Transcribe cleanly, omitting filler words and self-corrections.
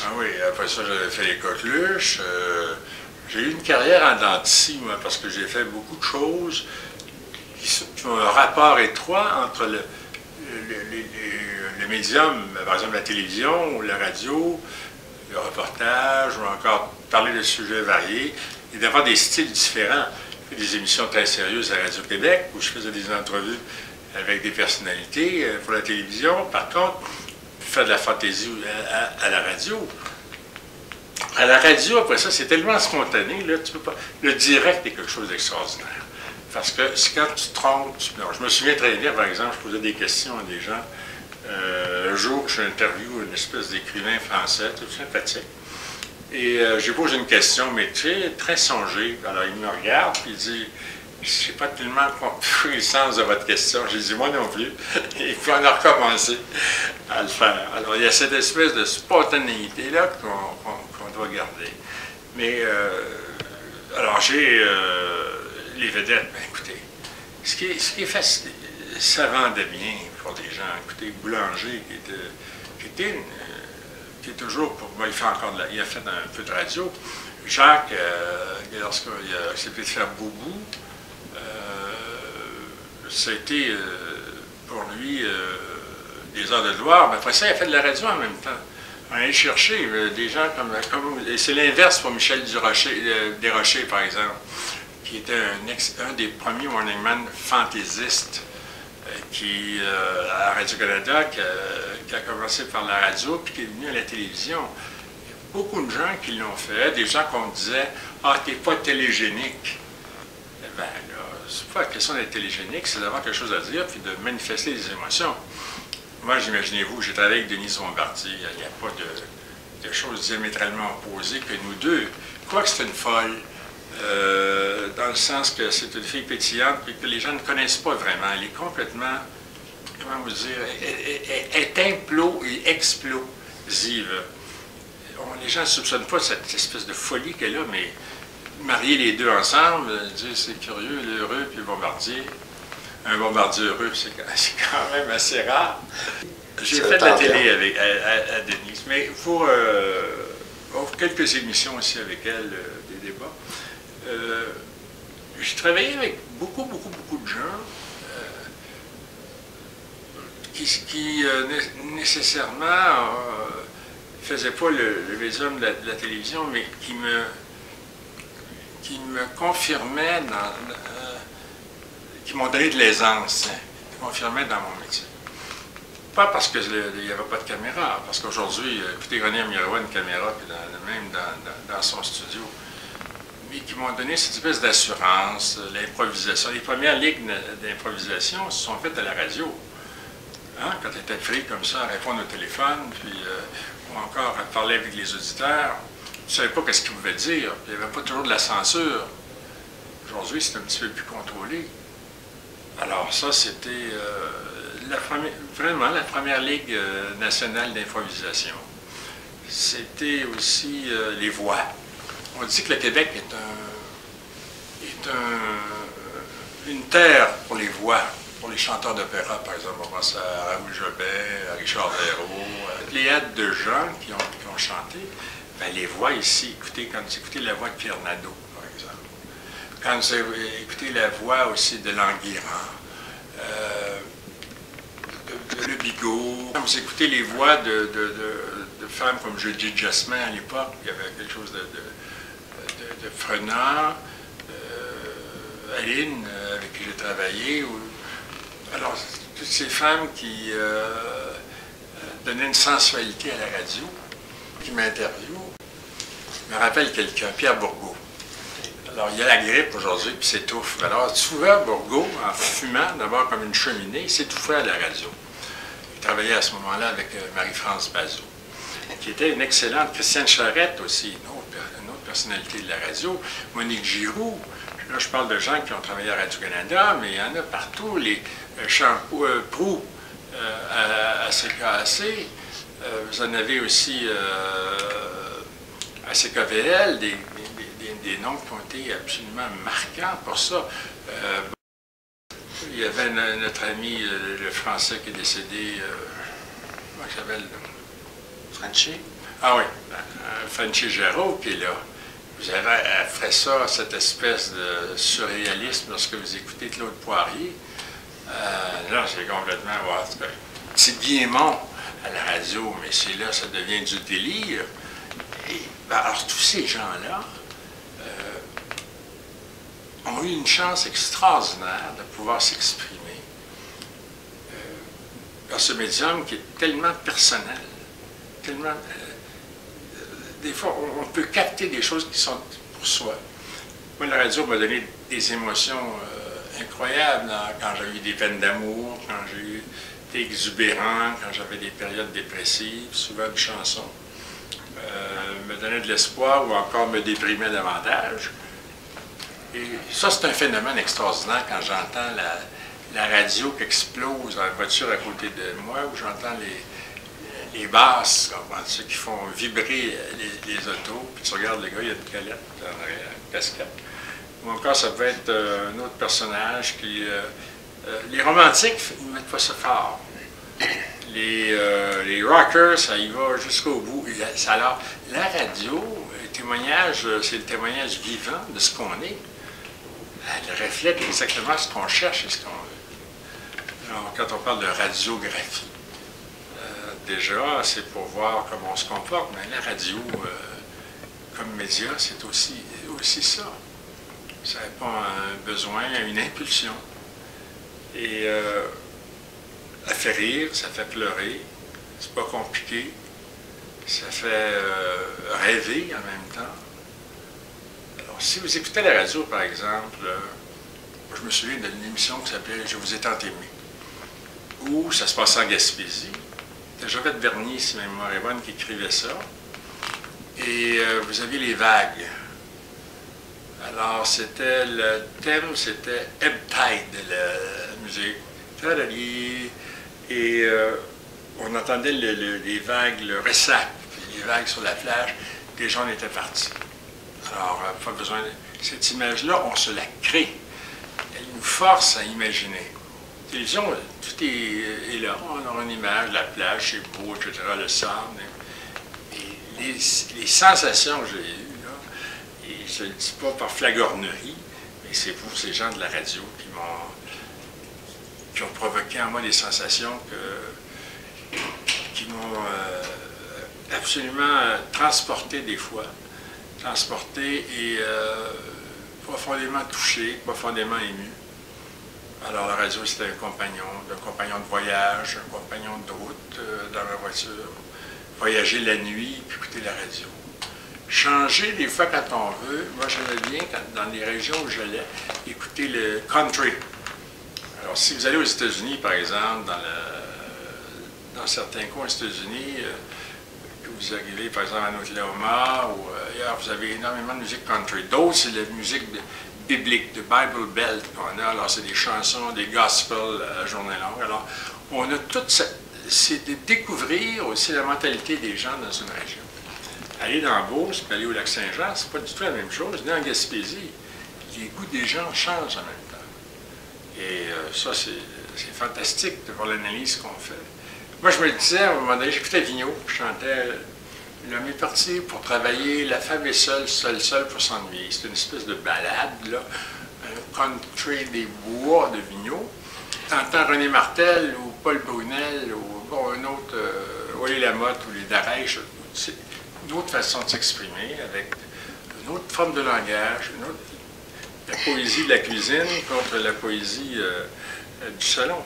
Ah oui, après ça, j'avais fait les coqueluches. J'ai eu une carrière en dentisterie, moi, parce que j'ai fait beaucoup de choses qui ont un rapport étroit entre le médium, par exemple la télévision ou la radio, le reportage, ou encore parler de sujets variés, et d'avoir des styles différents. J'ai fait des émissions très sérieuses à Radio-Québec, où je faisais des entrevues avec des personnalités pour la télévision. Par contre, faire de la fantaisie à la radio. À la radio, après ça, c'est tellement spontané, là, tu peux pas. Le direct est quelque chose d'extraordinaire. Parce que quand tu te trompes, je me souviens très bien, par exemple, je posais des questions à des gens. Un jour, je interview une espèce d'écrivain français, tout sympathique. Et j'ai posé une question, mais tu sais, très songée. Alors, il me regarde, puis il dit, je n'ai pas tellement compris le sens de votre question. J'ai dit, moi non plus. Et puis, on a recommencé à le faire. Alors, il y a cette espèce de spontanéité-là qu'on doit garder. Mais, alors, j'ai les vedettes, ben, écoutez, ce qui est facile, ça vendait bien pour des gens. Écoutez, Boulanger, qui est toujours, pour moi, il a fait un peu de radio. Jacques, lorsqu'il a accepté de faire Boubou, ça a été pour lui des heures de gloire. Mais après ça, il a fait de la radio en même temps. On allait chercher des gens comme et c'est l'inverse pour Michel Desrochers, par exemple, qui était un des premiers morning man fantaisistes à Radio-Canada, qui a commencé par la radio, puis qui est venu à la télévision. Il y a beaucoup de gens qui l'ont fait, des gens qu'on disait « Ah, t'es pas télégénique ». Eh bien là, c'est pas la question d'être télégénique, c'est d'avoir quelque chose à dire, puis de manifester des émotions. Moi, imaginez-vous, j'ai travaillé avec Denise Bombardier, il n'y a pas de choses diamétralement opposées que nous deux. Quoique c'est une folle, dans le sens que c'est une fille pétillante et que les gens ne connaissent pas vraiment. Elle est complètement, comment vous dire, elle est explosive. Les gens ne soupçonnent pas cette espèce de folie qu'elle a, mais marier les deux ensemble, dire c'est curieux, l'heureux puis le Bombardier. Un Bombardier heureux, c'est quand même assez rare. J'ai fait de la télé à Denise, mais pour quelques émissions aussi avec elle, des débats. J'ai travaillé avec beaucoup de gens qui nécessairement ne faisaient pas le médium de la télévision, mais qui me confirmaient, qui m'ont donné de l'aisance, qui me confirmaient dans mon métier. Pas parce qu'il n'y avait pas de caméra, parce qu'aujourd'hui, écoutez, René Amirois a une caméra, puis même dans son studio, mais qui m'ont donné cette espèce d'assurance, l'improvisation. Les premières ligues d'improvisation se sont faites à la radio. Hein? Quand tu étais pris comme ça à répondre au téléphone, puis ou encore à parler avec les auditeurs, tu ne savais pas ce qu'ils pouvaient dire, puis il n'y avait pas toujours de la censure. Aujourd'hui, c'est un petit peu plus contrôlé. Alors ça, c'était vraiment la première ligue nationale d'improvisation. C'était aussi les voix. On dit que le Québec est une terre pour les voix, pour les chanteurs d'opéra, par exemple. On pense à Raoul Jobin, à Richard Verreault, les aides de gens qui ont chanté. Ben, les voix ici, écoutez, quand vous écoutez la voix de Pierre Nadeau, par exemple, quand vous écoutez la voix aussi de Languirand, de Le Bigot, quand vous écoutez les voix de femmes comme Judith Jasmin à l'époque, il y avait quelque chose de Frenard, Aline, avec qui j'ai travaillé. Alors, toutes ces femmes qui donnaient une sensualité à la radio, qui m'interviewent, me rappelle quelqu'un, Pierre Bourgault. Alors, il y a la grippe aujourd'hui, puis s'étouffe. Alors, souvent, Bourgault, en fumant, d'abord comme une cheminée, il s'étouffait à la radio. Il travaillait à ce moment-là avec Marie-France Bazot, qui était une excellente, Christiane Charette aussi, une autre personnalité de la radio, Monique Giroux. Là, je parle de gens qui ont travaillé à Radio-Canada, mais il y en a partout, les Proulx à CKAC, vous en avez aussi à CKVL, des noms qui ont été absolument marquants pour ça. Il y avait notre ami, le Français qui est décédé, comment il s'appelle? Franchi? Ah oui, ben, Francescaro qui est là. Vous avez après ça, cette espèce de surréalisme lorsque vous écoutez Claude Poirier. Là, c'est complètement... Ouais, c'est bien bon à la radio, mais c'est là, ça devient du délire. Et, ben, alors, tous ces gens-là ont eu une chance extraordinaire de pouvoir s'exprimer dans ce médium qui est tellement personnel, tellement... des fois, on peut capter des choses qui sont pour soi. Moi, la radio m'a donné des émotions incroyables quand j'ai eu des peines d'amour, quand j'ai été exubérant, quand j'avais des périodes dépressives, souvent une chanson me donnait de l'espoir ou encore me déprimait davantage. Et ça, c'est un phénomène extraordinaire quand j'entends la radio qui explose dans la voiture à côté de moi, où j'entends les basses, ceux qui font vibrer les autos, puis tu regardes le gars, il y a une calette en arrière, une casquette. Ou encore, ça peut être un autre personnage qui... les romantiques, ils ne mettent pas ça fort. Les rockers, ça y va jusqu'au bout. Alors, la radio, c'est le témoignage vivant de ce qu'on est. Elle reflète exactement ce qu'on cherche et ce qu'on veut. Alors, quand on parle de radiographie, déjà, c'est pour voir comment on se comporte, mais la radio, comme média, c'est aussi ça. Ça répond à un besoin, à une impulsion. Et ça fait rire, ça fait pleurer, c'est pas compliqué, ça fait rêver en même temps. Alors, si vous écoutez la radio, par exemple, je me souviens d'une émission qui s'appelait « Je vous ai tant aimé », où ça se passait en Gaspésie. C'était Jovette Bernier, si ma mémoire est bonne, qui écrivait ça. Et vous aviez les vagues. Alors, le thème, c'était Ebb Tide, la musique. Et on entendait les vagues, le ressac, les vagues sur la plage. Les gens étaient partis. Alors, pas besoin de... Cette image-là, on se la crée. Elle nous force à imaginer. La télévision, tout est là. On a une image, la plage, c'est beau, etc., le sable. Et les sensations que j'ai eues, là, et je ne le dis pas par flagornerie, mais c'est pour ces gens de la radio qui ont provoqué en moi des sensations qui m'ont absolument transporté des fois. Transporté et profondément touché, profondément ému. Alors la radio, c'était un compagnon de voyage, un compagnon de route dans la voiture. Voyager la nuit, puis écouter la radio. Changer des fois quand on veut. Moi, j'aimais bien, dans les régions où j'allais, écouter le country. Alors, si vous allez aux États-Unis, par exemple, dans certains coins aux États-Unis, que vous arrivez, par exemple, à Oklahoma ou ailleurs, vous avez énormément de musique country. D'autres, c'est la musique biblique, de Bible Belt qu'on a. Alors, c'est des chansons, des gospels à la journée longue. Alors, on a toute cette... C'est de découvrir aussi la mentalité des gens dans une région. Aller dans Beauce, puis aller au Lac-Saint-Jean, c'est pas du tout la même chose. Venir en Gaspésie, les goûts des gens changent en même temps. Et ça, c'est fantastique de voir l'analyse qu'on fait. Moi, je me disais, à un moment donné, j'écoutais Vigneault, je chantais « L'homme est parti pour travailler, la femme est seule, seule pour s'ennuyer ». C'est une espèce de balade, là, un country des bois de Vigneault. T'entends René Martel ou Paul Brunel ou bon, un autre, Oli Lamotte ou les Darèche, c'est une autre façon de s'exprimer avec une autre forme de langage, la poésie de la cuisine contre la poésie du salon.